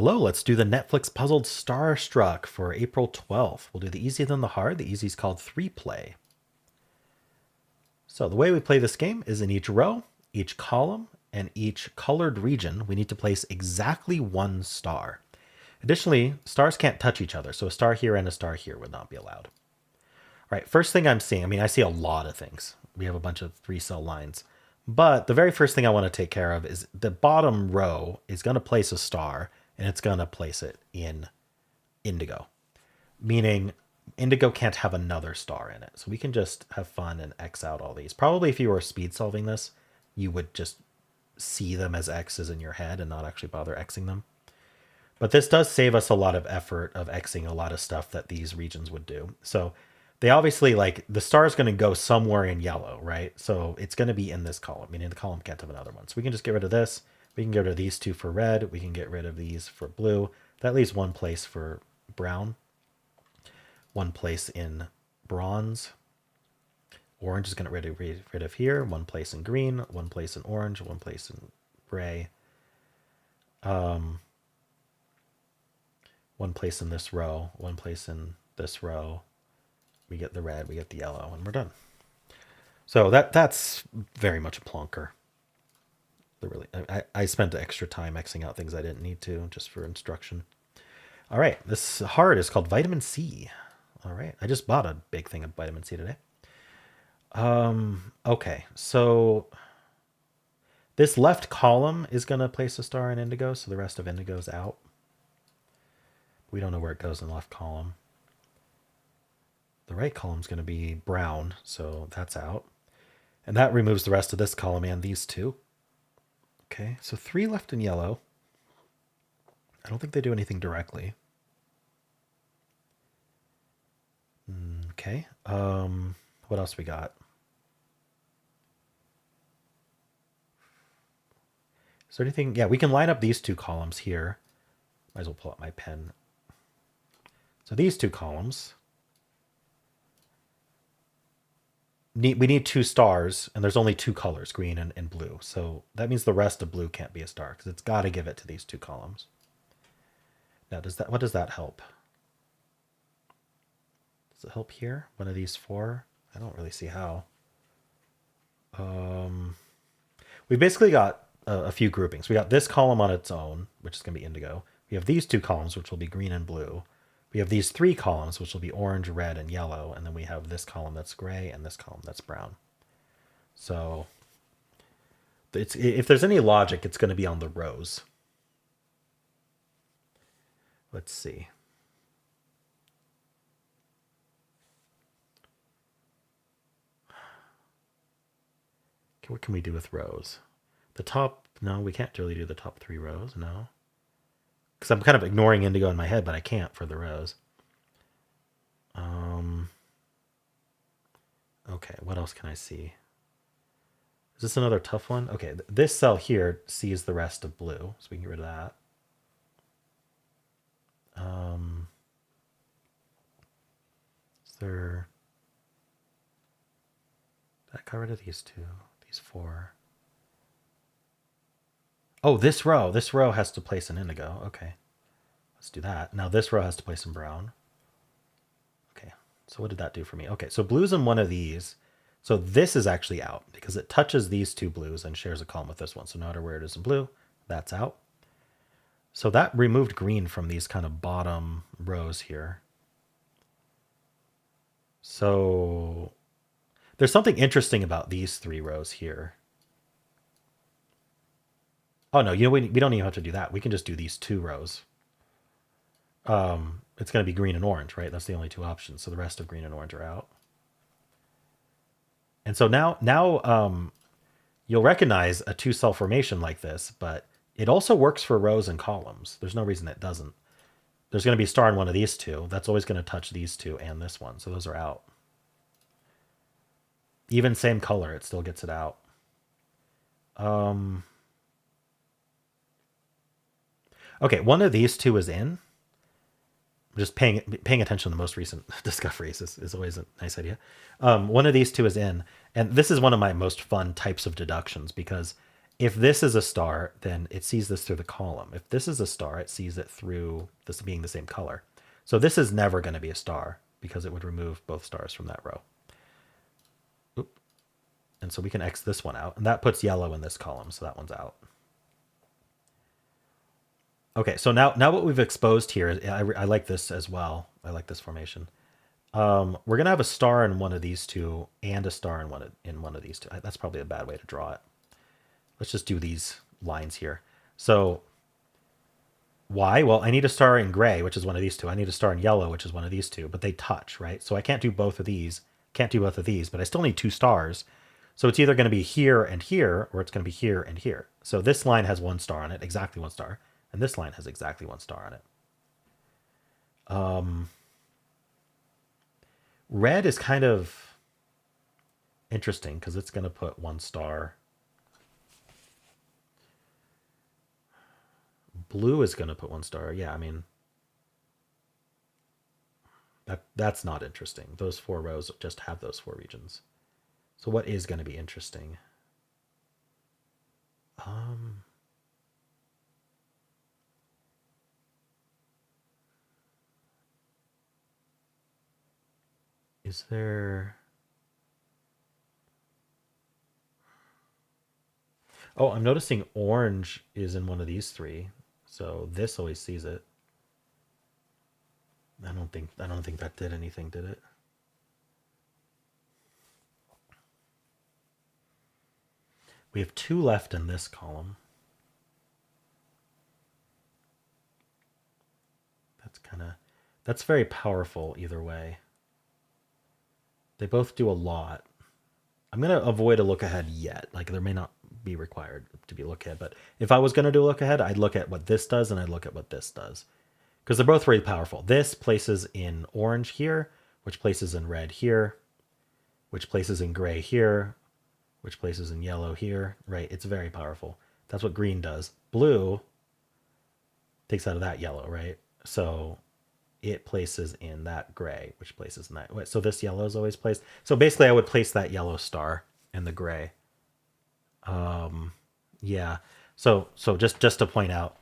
Hello, let's do the Netflix puzzled Starstruck for April 12th. We'll do the easy then the hard. The easy is called 3-play. So the way we play this game is in each row, each column, and each colored region, we need to place exactly one star. Additionally, stars can't touch each other, so a star here and a star here would not be allowed. All right, first thing I'm seeing, I see a lot of things. We have a bunch of 3-cell lines. But the very first thing I want to take care of is the bottom row is going to place a star, and it's going to place it in indigo, meaning indigo can't have another star in it. So we can just have fun and X out all these. Probably if you were speed solving this, you would just see them as X's in your head and not actually bother Xing them. But this does save us a lot of effort of Xing a lot of stuff that these regions would do. So they obviously, like, the star is going to go somewhere in yellow, right? So it's going to be in this column, meaning the column can't have another one. So we can just get rid of this. We can get rid of these two for red. We can get rid of these for blue. That leaves one place for brown, one place in bronze. Orange is going to get rid of here. One place in green, one place in orange, one place in gray. One place in this row, one place in this row. We get the red, we get the yellow, and we're done. So that's very much a plonker. I spent extra time Xing out things I didn't need to just for instruction. All right, this hard is called vitamin C. All right, I just bought a big thing of vitamin C today. Okay, so this left column is going to place a star in indigo, so the rest of indigo is out. We don't know where it goes in the left column. The right column is going to be brown, so that's out. And that removes the rest of this column and these two. Okay, so 3 left in yellow. I don't think they do anything directly. Okay, what else we got? Is there anything? Yeah, we can line up these two columns here. Might as well pull out my pen. So these two columns, we need 2 stars, and there's only 2 colors, green and blue. So that means the rest of blue can't be a star, because it's got to give it to these 2 columns. Now, what does that help? Does it help here? One of these 4? I don't really see how. We basically got a few groupings. We got this column on its own, which is going to be indigo. We have these 2 columns, which will be green and blue. We have these 3 columns, which will be orange, red, and yellow. And then we have this column that's gray and this column that's brown. So if there's any logic, it's going to be on the rows. Let's see. What can we do with rows? The top, no, we can't really do the top 3 rows, no. Because I'm kind of ignoring indigo in my head, but I can't for the rows. Okay, what else can I see? Is this another tough one? Okay, this cell here sees the rest of blue, so we can get rid of that. Is there... Did I got rid of these 2, these 4. Oh, this row has to place an indigo. Okay, let's do that. Now this row has to place in brown. Okay, so what did that do for me? Okay, so blue's in one of these. So this is actually out because it touches these 2 blues and shares a column with this one. So no matter where it is in blue, that's out. So that removed green from these kind of bottom rows here. So there's something interesting about these 3 rows here. Oh, no, we don't even have to do that. We can just do these 2 rows. It's going to be green and orange, right? That's the only 2 options. So the rest of green and orange are out. And so now you'll recognize a 2-cell formation like this, but it also works for rows and columns. There's no reason it doesn't. There's going to be a star in one of these 2. That's always going to touch these 2 and this one. So those are out. Even same color, it still gets it out. Okay, one of these 2 is in. Just paying attention to the most recent discoveries is always a nice idea. One of these 2 is in, and this is one of my most fun types of deductions because If this is a star, then it sees this through the column. If this is a star, it sees it through this being the same color. So this is never going to be a star because it would remove both stars from that row. Oop. And so we can X this one out, and that puts yellow in this column, so that one's out. Okay, so now what we've exposed here, I like this as well. I like this formation. We're gonna have a star in one of these two and a star in one of these two. That's probably a bad way to draw it. Let's just do these lines here. So why? Well, I need a star in gray, which is one of these two. I need a star in yellow, which is one of these two, but they touch, right? So I can't do both of these. Can't do both of these, but I still need two stars. So it's either going to be here and here, or it's going to be here and here. So this line has one star on it, exactly one star, and this line has exactly one star on it. Red is kind of interesting because it's going to put one star. Blue is going to put one star. Yeah, I mean, that's not interesting. Those four rows just have those four regions. So what is going to be interesting? Is there... Oh, I'm noticing orange is in one of these three. So this always sees it. I don't think that did anything, did it? We have two left in this column. That's very powerful either way. They both do a lot. I'm going to avoid a look ahead yet. Like there may not be required to be a look ahead, but if I was going to do a look ahead, I'd look at what this does and I'd look at what this does. Because they're both really powerful. This places in orange here, which places in red here, which places in gray here, which places in yellow here, right? It's very powerful. That's what green does. Blue takes out of that yellow, right? So it places in that gray, which places in that. So this yellow is always placed. So basically I would place that yellow star in the gray. Yeah. So just to point out,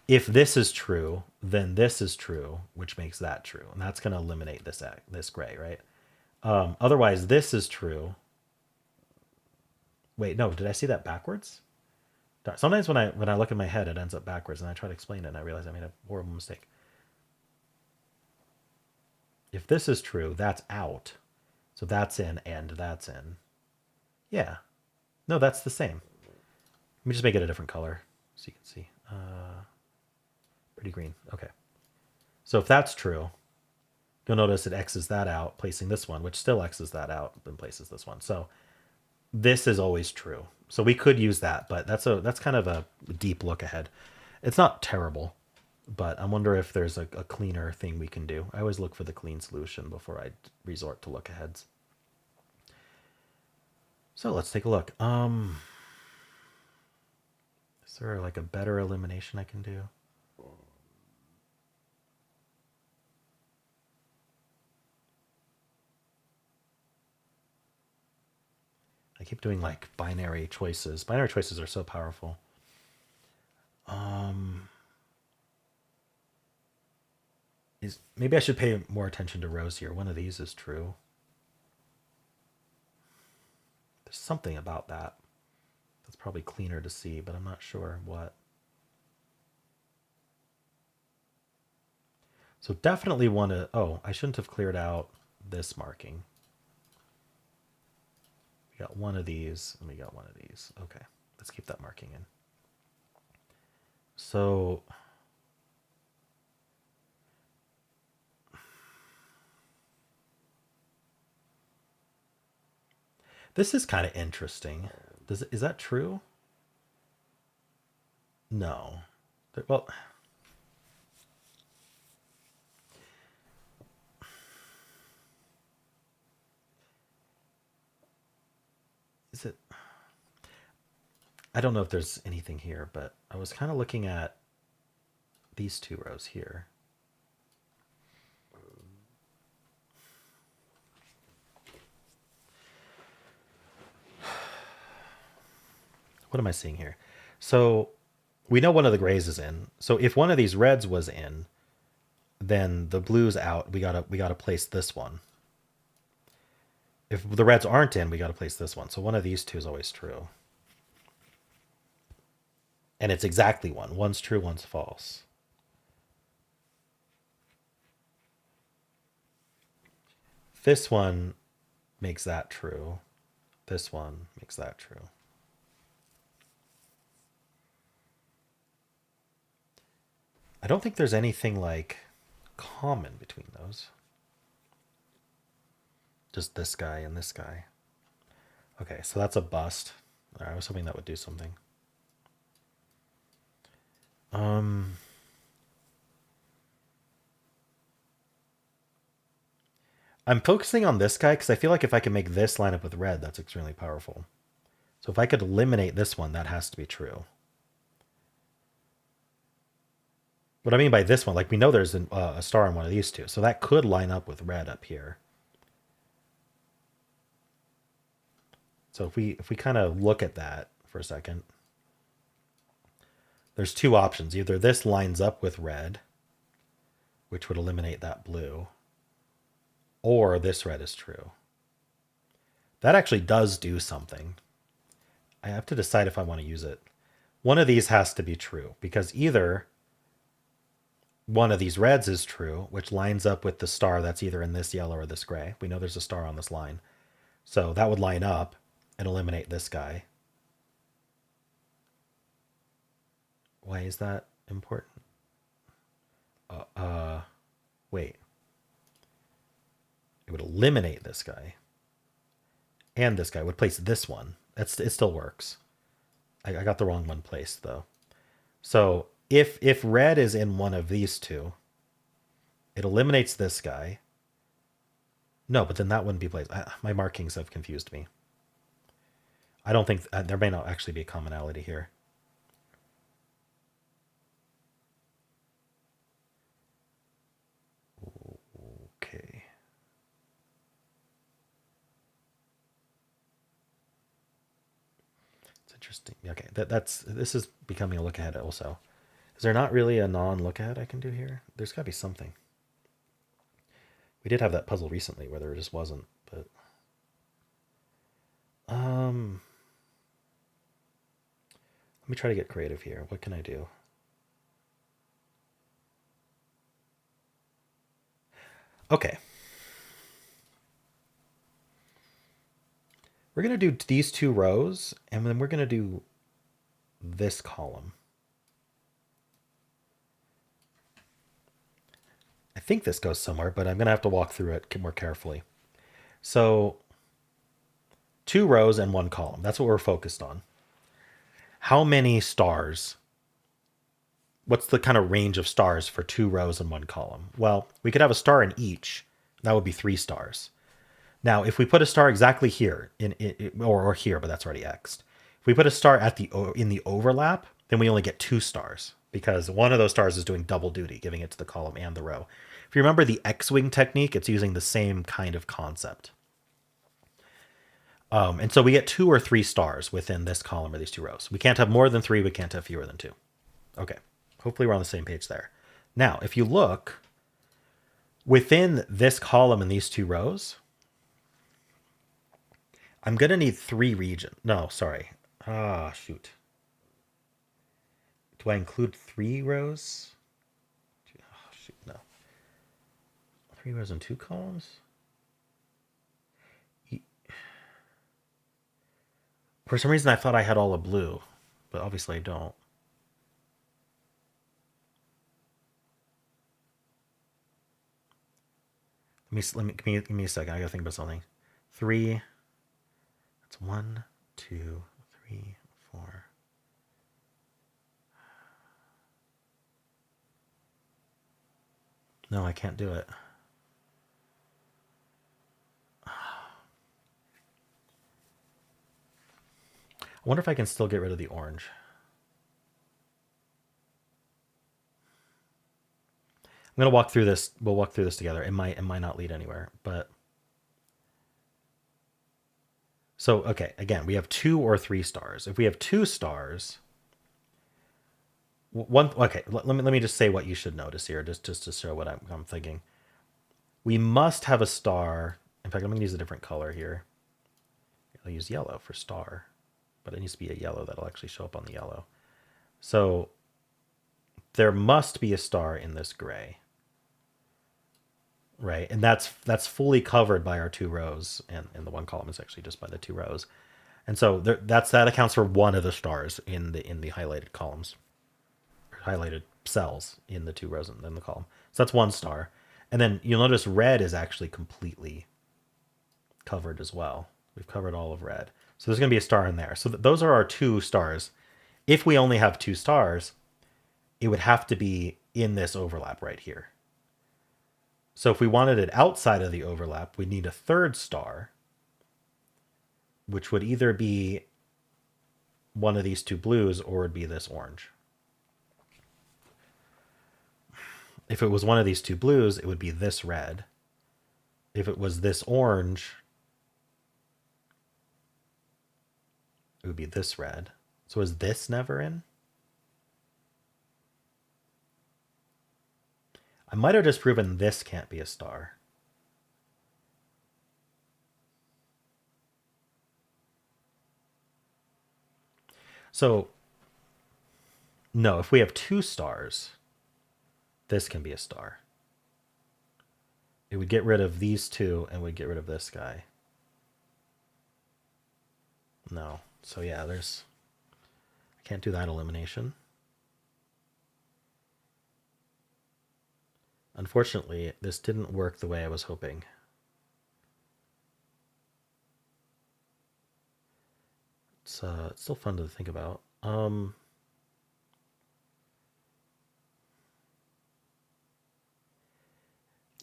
if this is true, then this is true, which makes that true. And that's going to eliminate this gray, right? Otherwise, this is true. Wait, no, did I see that backwards? Sometimes when I look in my head, it ends up backwards, and I try to explain it, and I realize I made a horrible mistake. If this is true, that's out. So that's in, and that's in. Yeah. No, that's the same. Let me just make it a different color so you can see. Pretty green. Okay. So if that's true, you'll notice it X's that out, placing this one, which still X's that out, and places this one. So this is always true. So we could use that, but that's kind of a deep look ahead. It's not terrible, but I wonder if there's a cleaner thing we can do. I always look for the clean solution before I resort to look aheads. So let's take a look. Is there like a better elimination I can do? I keep doing like binary choices. Binary choices are so powerful. Maybe I should pay more attention to rows here. One of these is true. There's something about that that's probably cleaner to see, but I'm not sure what. So definitely want to... Oh, I shouldn't have cleared out this marking. We got one of these, and we got one of these. Okay, let's keep that marking in. So this is kind of interesting. Is that true? No. Well, is it? I don't know if there's anything here, but I was kind of looking at these two rows here. what am I seeing here? So we know one of the grays is in. So if one of these reds was in, then the blue's out. We gotta place this one. If the reds aren't in, we gotta place this one. So one of these two is always true. And it's exactly one. One's true, one's false. This one makes that true. This one makes that true. I don't think there's anything like common between those. Just this guy and this guy. Okay, so that's a bust. All right, I was hoping that would do something. I'm focusing on this guy because I feel like if I can make this line up with red, that's extremely powerful. So if I could eliminate this one, that has to be true. What I mean by this one, like we know there's a star on one of these two, so that could line up with red up here. So if we kind of look at that for a second, there's two options. Either this lines up with red, which would eliminate that blue, or this red is true. That actually does do something. I have to decide if I want to use it. One of these has to be true because either one of these reds is true, which lines up with the star that's either in this yellow or this gray. We know there's a star on this line. So that would line up and eliminate this guy. Why is that important? Wait. It would eliminate this guy. And this guy would place this one. It still works. I got the wrong one placed though. So if red is in one of these two, it eliminates this guy. No, but then that wouldn't be placed. My markings have confused me. I don't think there may not actually be a commonality here. Okay. It's interesting. Okay, this is becoming a look ahead also. Is there not really a non-look ahead I can do here? There's got to be something. We did have that puzzle recently where there just wasn't, but let me try to get creative here. What can I do? Okay. We're going to do these two rows, and then we're going to do this column. I think this goes somewhere, but I'm going to have to walk through it more carefully. So 2 rows and 1 column. That's what we're focused on. How many stars? What's the kind of range of stars for 2 rows and 1 column? Well, we could have a star in each. That would be 3 stars. Now, if we put a star exactly here, or here, but that's already x'd. If we put a star in the overlap, then we only get 2 stars because one of those stars is doing double duty, giving it to the column and the row. If you remember the X-wing technique, it's using the same kind of concept. And so we get 2 or 3 stars within this column or these 2 rows. We can't have more than 3. We can't have fewer than 2. Okay. Hopefully we're on the same page there. Now, if you look within this column and these 2 rows, I'm going to need 3 regions. No, sorry. Shoot. Do I include 3 rows? Oh, shoot, no. 3 rows and 2 columns? For some reason, I thought I had all of blue, but obviously I don't. Give me a second. I gotta think about something. 3. That's 1, 2, 3, 4. No, I can't do it. I wonder if I can still get rid of the orange. I'm gonna walk through this. We'll walk through this together. It might not lead anywhere, but So, okay, again, we have 2 or 3 stars. If we have 2 stars, one, okay, let me just say what you should notice here, just to show what I'm thinking. We must have a star. In fact, I'm going to use a different color here. I'll use yellow for star, but it needs to be a yellow that'll actually show up on the yellow. So there must be a star in this gray, right? And that's fully covered by our 2 rows, and the one column is actually just by the 2 rows. And so that accounts for one of the stars in the highlighted columns, highlighted cells in the 2 rows and then the column. So that's one star. And then you'll notice red is actually completely covered as well. We've covered all of red. So there's going to be a star in there. So those are our 2 stars. If we only have 2 stars, it would have to be in this overlap right here. So if we wanted it outside of the overlap, we'd need a 3rd star, which would either be one of these 2 blues or it'd be this orange. If it was one of these 2 blues, it would be this red. If it was this orange, it would be this red. So is this never in? I might have just proven this can't be a star. So, no, if we have 2 stars, this can be a star. It would get rid of these 2 and would get rid of this guy. No. So yeah, I can't do that elimination. Unfortunately, this didn't work the way I was hoping. It's still fun to think about.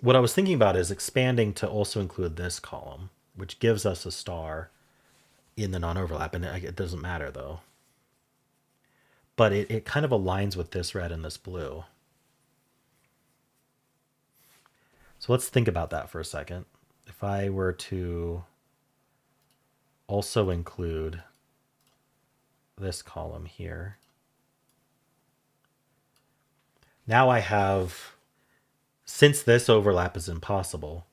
What I was thinking about is expanding to also include this column, which gives us a star in the non-overlap, and it doesn't matter though. But it kind of aligns with this red and this blue. So let's think about that for a second. If I were to also include this column here, now I have, since this overlap is impossible,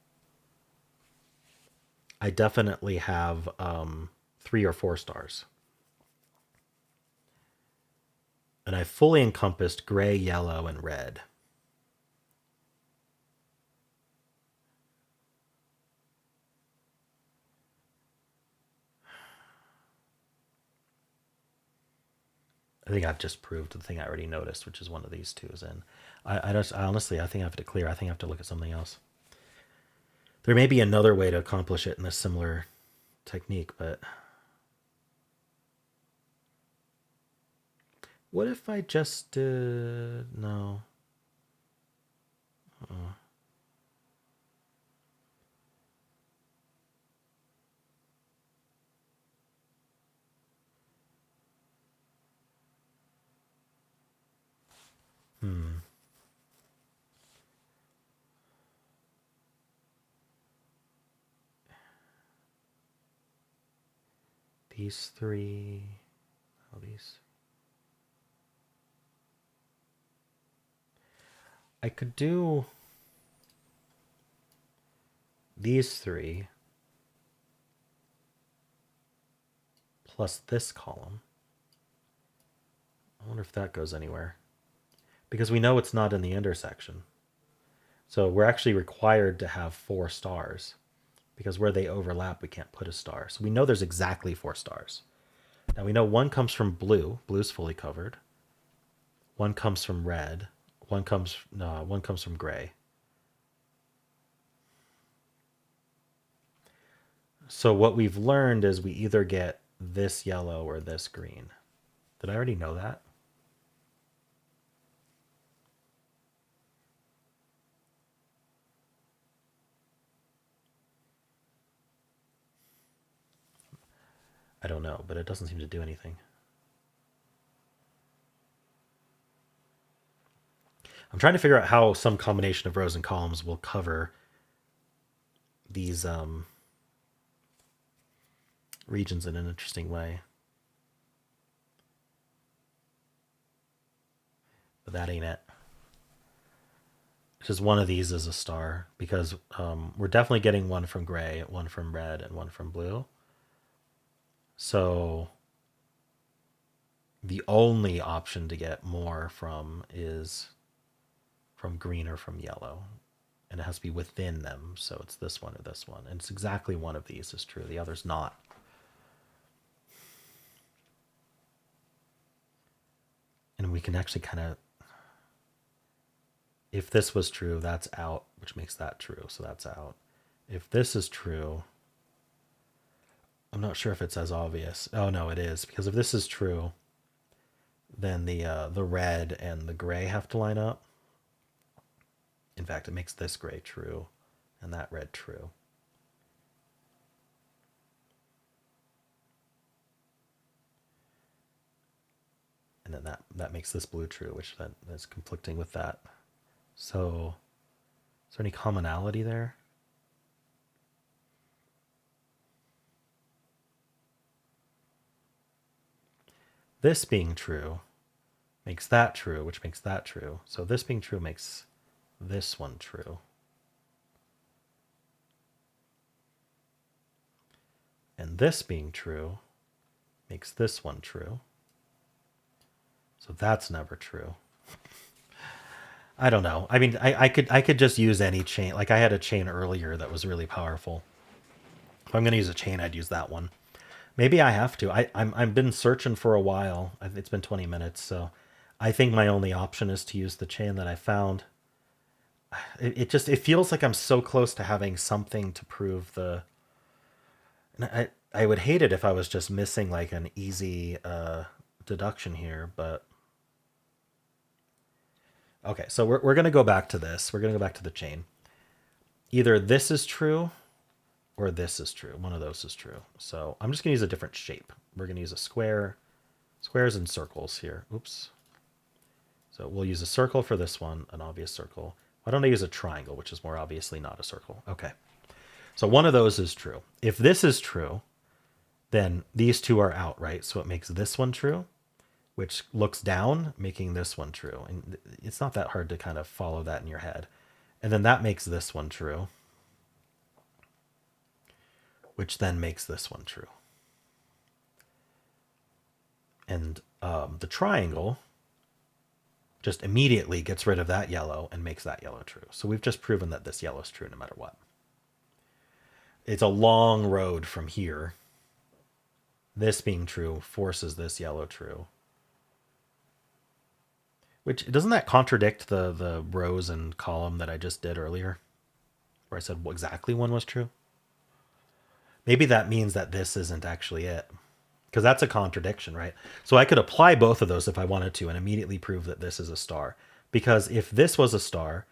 I definitely have 3 or 4 stars. And I fully encompassed gray, yellow, and red. I think I've just proved the thing I already noticed, which is one of these 2 is in. I honestly, I think I have to clear. I think I have to look at something else. There may be another way to accomplish it in a similar technique, but what if I just did no? Uh-uh. Hmm. These 3. Oh, these. I could do these 3 plus this column. I wonder if that goes anywhere. Because we know it's not in the intersection. So we're actually required to have 4 stars. Because where they overlap, we can't put a star. So we know there's exactly 4 stars. Now we know one comes from blue. Blue's fully covered. One comes from red. One comes from gray. So what we've learned is we either get this yellow or this green. Did I already know that? I don't know, but it doesn't seem to do anything. I'm trying to figure out how some combination of rows and columns will cover these regions in an interesting way. But that ain't it. Just one of these is a star because we're definitely getting one from gray, one from red, and one from blue. So the only option to get more from is from green or from yellow. And it has to be within them. So it's this one or this one. And it's exactly one of these is true. The other's not. And we can actually kind of, if this was true, that's out, which makes that true. So that's out. If this is true, I'm not sure if it's as obvious. Oh no, it is, because if this is true, then the red and the gray have to line up. In fact, it makes this gray true and that red true. And then that makes this blue true, which then is conflicting with that. So is there any commonality there? This being true makes that true, which makes that true. So this being true makes this one true. And this being true makes this one true. So that's never true. I don't know. I mean, I could just use any chain. Like I had a chain earlier that was really powerful. If I'm going to use a chain, I'd use that one. Maybe I have to. I've been searching for a while. It's been 20 minutes, so I think my only option is to use the chain that I found. It feels like I'm so close to having something to prove the. And I would hate it if I was just missing like an easy deduction here, but okay. So we're gonna go back to this. We're gonna go back to the chain. Either this is true or this is true. One of those is true. So I'm just going to use a different shape. We're going to use a square, squares and circles here. Oops. So we'll use a circle for this one, an obvious circle. Why don't I use a triangle, which is more obviously not a circle? Okay. So one of those is true. If this is true, then these two are out, right? So it makes this one true, which looks down, making this one true. And it's not that hard to kind of follow that in your head. And then that makes this one true, which then makes this one true. And the triangle just immediately gets rid of that yellow and makes that yellow true. So we've just proven that this yellow is true no matter what. It's a long road from here. This being true forces this yellow true. Which, doesn't that contradict the rows and column that I just did earlier? Where I said exactly one was true? Maybe that means that this isn't actually it. Because that's a contradiction, right? So I could apply both of those if I wanted to and immediately prove that this is a star. Because if this was a star,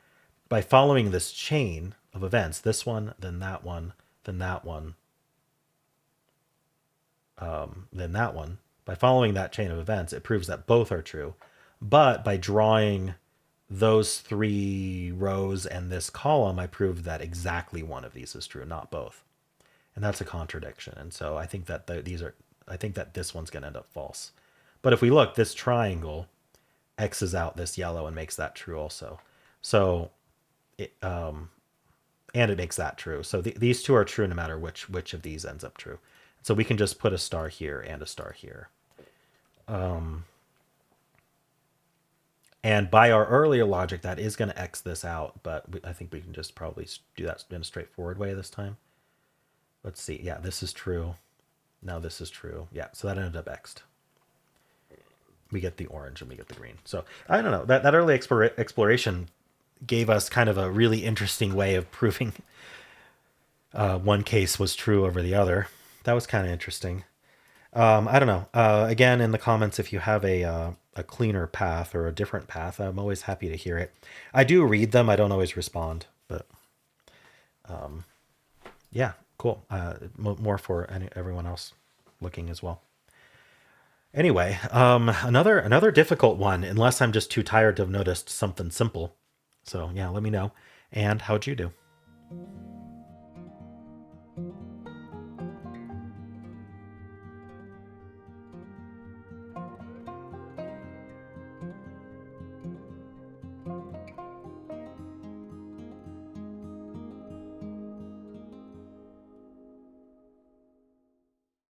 by following this chain of events, this one, then that one, then that one, then that one, by following that chain of events, it proves that both are true. But by drawing those three rows and this column, I proved that exactly one of these is true, not both. And that's a contradiction. And so I think that I think that this one's going to end up false. But if we look, this triangle X's out this yellow and makes that true also. So, and it makes that true. So these two are true no matter which of these ends up true. So we can just put a star here and a star here. And by our earlier logic, that is going to X this out, but I think we can just probably do that in a straightforward way this time. Let's see. Yeah, this is true. Now this is true. Yeah, so that ended up X'd. We get the orange and we get the green. So I don't know. That early exploration gave us kind of a really interesting way of proving one case was true over the other. That was kind of interesting. I don't know. Again, in the comments, if you have a cleaner path or a different path, I'm always happy to hear it. I do read them. I don't always respond, but yeah, cool. More for everyone else looking as well. Anyway, another difficult one, unless I'm just too tired to have noticed something simple. So yeah, let me know. And how'd you do?